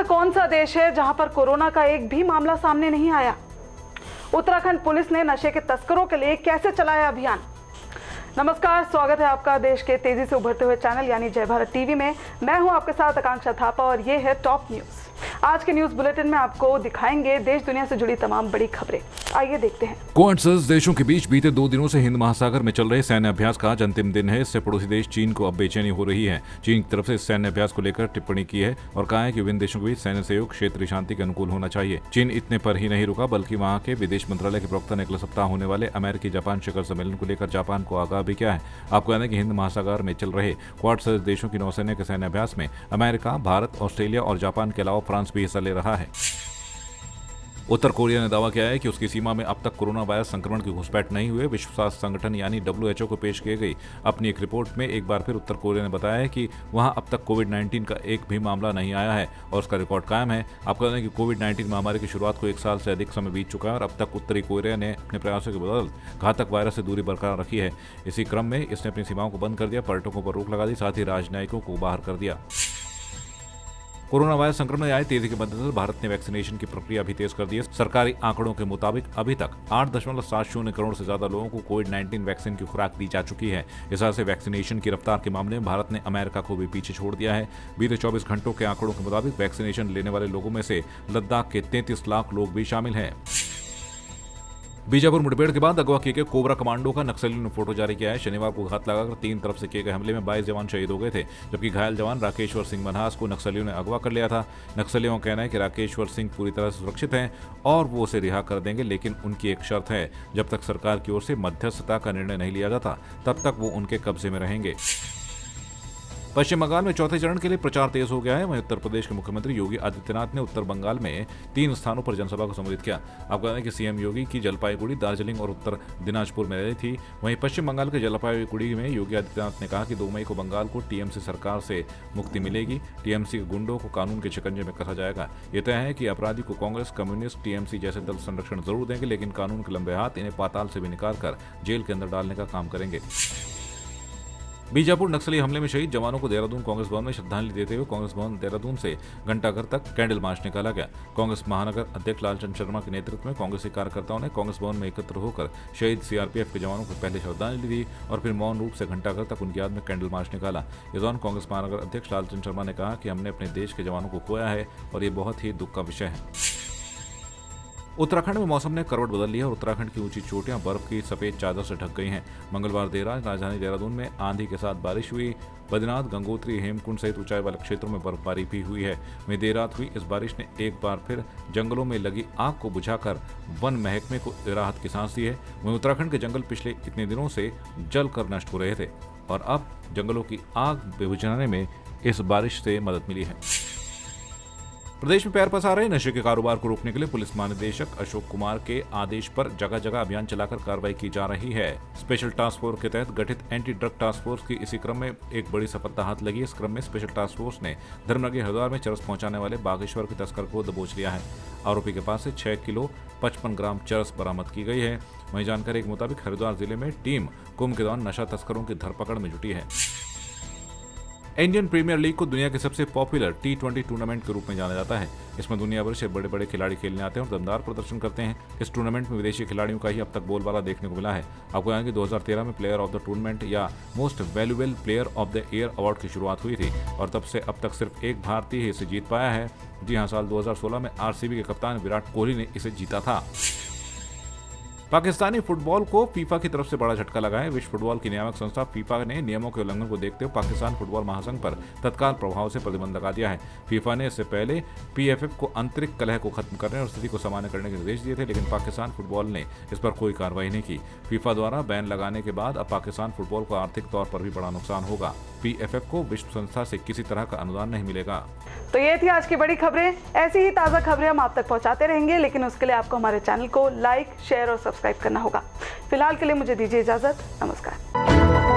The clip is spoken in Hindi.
ऐसा कौन सा देश है जहां पर कोरोना का एक भी मामला सामने नहीं आया? उत्तराखंड पुलिस ने नशे के तस्करों के लिए कैसे चलाया अभियान? नमस्कार, स्वागत है आपका देश के तेजी से उभरते हुए चैनल यानी जय भारत टीवी में। मैं हूं आपके साथ आकांक्षा थापा और ये है टॉप न्यूज। आज के न्यूज बुलेटिन में आपको दिखाएंगे देश दुनिया से जुड़ी तमाम बड़ी खबरें। आइए देखते हैं। क्वाड देशों के बीच बीते 2 दिनों से हिंद महासागर में चल रहे सैन्य अभ्यास का आज अंतिम दिन है। इससे पड़ोसी देश चीन को अब बेचैनी हो रही है। चीन की तरफ से इस सैन्य अभ्यास को लेकर टिप्पणी की है और कहा है कि विभिन्न देशों के बीच सैन्य सहयोग क्षेत्रीय शांति के अनुकूल होना चाहिए। चीन इतने पर ही नहीं रुका, बल्कि वहां के विदेश मंत्रालय के प्रवक्ता ने अगले सप्ताह होने वाले अमेरिकी जापान शिखर सम्मेलन को लेकर जापान को आगाह भी किया है। आपको याद है कि हिंद महासागर में चल रहे क्वाड सदस्य देशों की नौसेना के सैन्य अभ्यास में अमेरिका, भारत, ऑस्ट्रेलिया और जापान के अलावा फ्रांस भी हिस्सा ले रहा है। उत्तर कोरिया ने दावा किया है कि उसकी सीमा में अब तक कोरोना वायरस संक्रमण की घुसपैठ नहीं हुई। विश्व स्वास्थ्य संगठन यानी WHO को पेश की गई अपनी एक रिपोर्ट में एक बार फिर उत्तर कोरिया ने बताया है कि वहां अब तक कोविड-19 का एक भी मामला नहीं आया है और उसका रिकॉर्ड कायम है। आपको बता दें कि कोविड-19 महामारी की शुरुआत को 1 साल से अधिक समय बीत चुका है और अब तक उत्तरी कोरिया ने अपने प्रयासों के बदल घातक वायरस से दूरी बरकरार रखी है। इसी क्रम में इसने अपनी सीमाओं को बंद कर दिया, पर्यटकों पर रोक लगा दी, साथ ही राजनयिकों को बाहर कर दिया। कोरोना वायरस संक्रमण में आई तेजी के मद्देनजर भारत ने वैक्सीनेशन की प्रक्रिया भी तेज कर दी है। सरकारी आंकड़ों के मुताबिक अभी तक 8.70 करोड़ से ज्यादा लोगों को कोविड-19 वैक्सीन की खुराक दी जा चुकी है। इस तरह से वैक्सीनेशन की रफ्तार के मामले में भारत ने अमेरिका को भी पीछे छोड़ दिया है। बीते 24 घंटों के आंकड़ों के मुताबिक वैक्सीनेशन लेने वाले लोगों में से लद्दाख के 33 लाख लोग भी शामिल हैं। बीजापुर मुठभेड़ के बाद अगवा किए गए कोबरा कमांडो का नक्सलियों ने फोटो जारी किया है। शनिवार को घात लगाकर 3 तरफ से किए गए हमले में 22 जवान शहीद हो गए थे, जबकि घायल जवान राकेश्वर सिंह मनहास को नक्सलियों ने अगवा कर लिया था। नक्सलियों का कहना है कि राकेश्वर सिंह पूरी तरह से सुरक्षित हैं और वो उसे रिहा कर देंगे, लेकिन उनकी एक शर्त है, जब तक सरकार की ओर से मध्यस्थता का निर्णय नहीं लिया जाता तब तक वो उनके कब्जे में रहेंगे। पश्चिम बंगाल में चौथे चरण के लिए प्रचार तेज हो गया है। वहीं उत्तर प्रदेश के मुख्यमंत्री योगी आदित्यनाथ ने उत्तर बंगाल में 3 स्थानों पर जनसभा को संबोधित किया। आपको बता दें कि सीएम योगी की जलपाईगुड़ी, दार्जिलिंग और उत्तर दिनाजपुर में रैली थी। वहीं पश्चिम बंगाल के जलपाईगुड़ी में योगी आदित्यनाथ ने कहा कि 2 मई को बंगाल को टीएमसी सरकार से मुक्ति मिलेगी। टीएमसी के गुंडों को कानून के शिकंजे में कसा जाएगा। यह तय है कि अपराधी को कांग्रेस, कम्युनिस्ट, टीएमसी जैसे दल संरक्षण जरूर देंगे, लेकिन कानून के लंबे हाथ इन्हें पाताल से भी निकालकर जेल के अंदर डालने का काम करेंगे। बीजापुर नक्सली हमले में शहीद जवानों को देहरादून कांग्रेस भवन में श्रद्धांजलि देते हुए कांग्रेस भवन देहरादून से घंटाघर तक कैंडल मार्च निकाला गया। कांग्रेस महानगर अध्यक्ष लालचंद शर्मा के नेतृत्व में कांग्रेसी कार्यकर्ताओं ने कांग्रेस भवन में एकत्र होकर शहीद सीआरपीएफ के जवानों को पहले श्रद्धांजलि दी और फिर मौन रूप से घंटाघर तक उनकी याद में कैंडल मार्च निकाला। इस दौरान कांग्रेस महानगर अध्यक्ष लालचंद शर्मा ने कहा कि हमने अपने देश के जवानों को खोया है और ये बहुत ही दुख का विषय है। उत्तराखंड में मौसम ने करवट बदल ली है और उत्तराखंड की ऊंची चोटियां बर्फ की सफेद चादर से ढक गई हैं। मंगलवार देर रात राजधानी देहरादून में आंधी के साथ बारिश हुई। बद्रीनाथ, गंगोत्री, हेमकुंड सहित ऊंचाई वाले क्षेत्रों में बर्फबारी भी हुई है। वहीं देर रात हुई इस बारिश ने एक बार फिर जंगलों में लगी आग को बुझाकर वन महकमे को राहत की सांस दी है। वहीं उत्तराखंड के जंगल पिछले इतने दिनों से जलकर नष्ट हो रहे थे और अब जंगलों की आग बुझाने में इस बारिश से मदद मिली है। प्रदेश में पैर पसार रहे नशे के कारोबार को रोकने के लिए पुलिस महानिदेशक अशोक कुमार के आदेश पर जगह जगह अभियान चलाकर कार्रवाई की जा रही है। स्पेशल टास्क फोर्स के तहत गठित एंटी ड्रग टास्क फोर्स की इसी क्रम में एक बड़ी सफलता हाथ लगी। इस क्रम में स्पेशल टास्क फोर्स ने धर्मनगर हरिद्वार में चरस पहुंचाने वाले बागेश्वर के तस्कर को दबोच लिया है। आरोपी के पास से 6 किलो 55 ग्राम चरस बरामद की गई है। वहीं जानकारी के मुताबिक हरिद्वार जिले में टीम कुंभ के दौरान नशा तस्करों की धरपकड़ में जुटी है। इंडियन प्रीमियर लीग को दुनिया के सबसे पॉपुलर T20 टूर्नामेंट के रूप में जाना जाता है। इसमें दुनिया भर से बड़े बड़े खिलाड़ी खेलने आते हैं और दमदार प्रदर्शन करते हैं। इस टूर्नामेंट में विदेशी खिलाड़ियों का ही अब तक बोलबाला देखने को मिला है। आपको याद है कि 2013 में प्लेयर ऑफ द टूर्नामेंट या most valuable player of the year award की शुरुआत हुई थी और तब से अब तक सिर्फ एक भारतीय ही इसे जीत पाया है। जी हाँ, साल 2016 में RCB के कप्तान विराट कोहली ने इसे जीता था। पाकिस्तानी फुटबॉल को फीफा की तरफ से बड़ा झटका लगा है। विश्व फुटबॉल की नियामक संस्था फीफा ने नियमों के उल्लंघन को देखते हुए पाकिस्तान फुटबॉल महासंघ पर तत्काल प्रभाव से प्रतिबंध लगा दिया है। फीफा ने इससे पहले PFF को आंतरिक कलह को खत्म करने और स्थिति को सामान्य करने के निर्देश दिए थे, लेकिन पाकिस्तान फुटबॉल ने इस पर कोई कार्रवाई नहीं की। फीफा द्वारा बैन लगाने के बाद अब पाकिस्तान फुटबॉल को आर्थिक तौर पर भी बड़ा नुकसान होगा। PFF को विश्व संस्था से किसी तरह का अनुदान नहीं मिलेगा। तो ये थी आज की बड़ी खबरें। ऐसी ही ताज़ा खबरें हम आप तक पहुंचाते रहेंगे, लेकिन उसके लिए आपको हमारे चैनल को लाइक, शेयर और सब्सक्राइब करना होगा। फिलहाल के लिए मुझे दीजिए इजाजत। नमस्कार।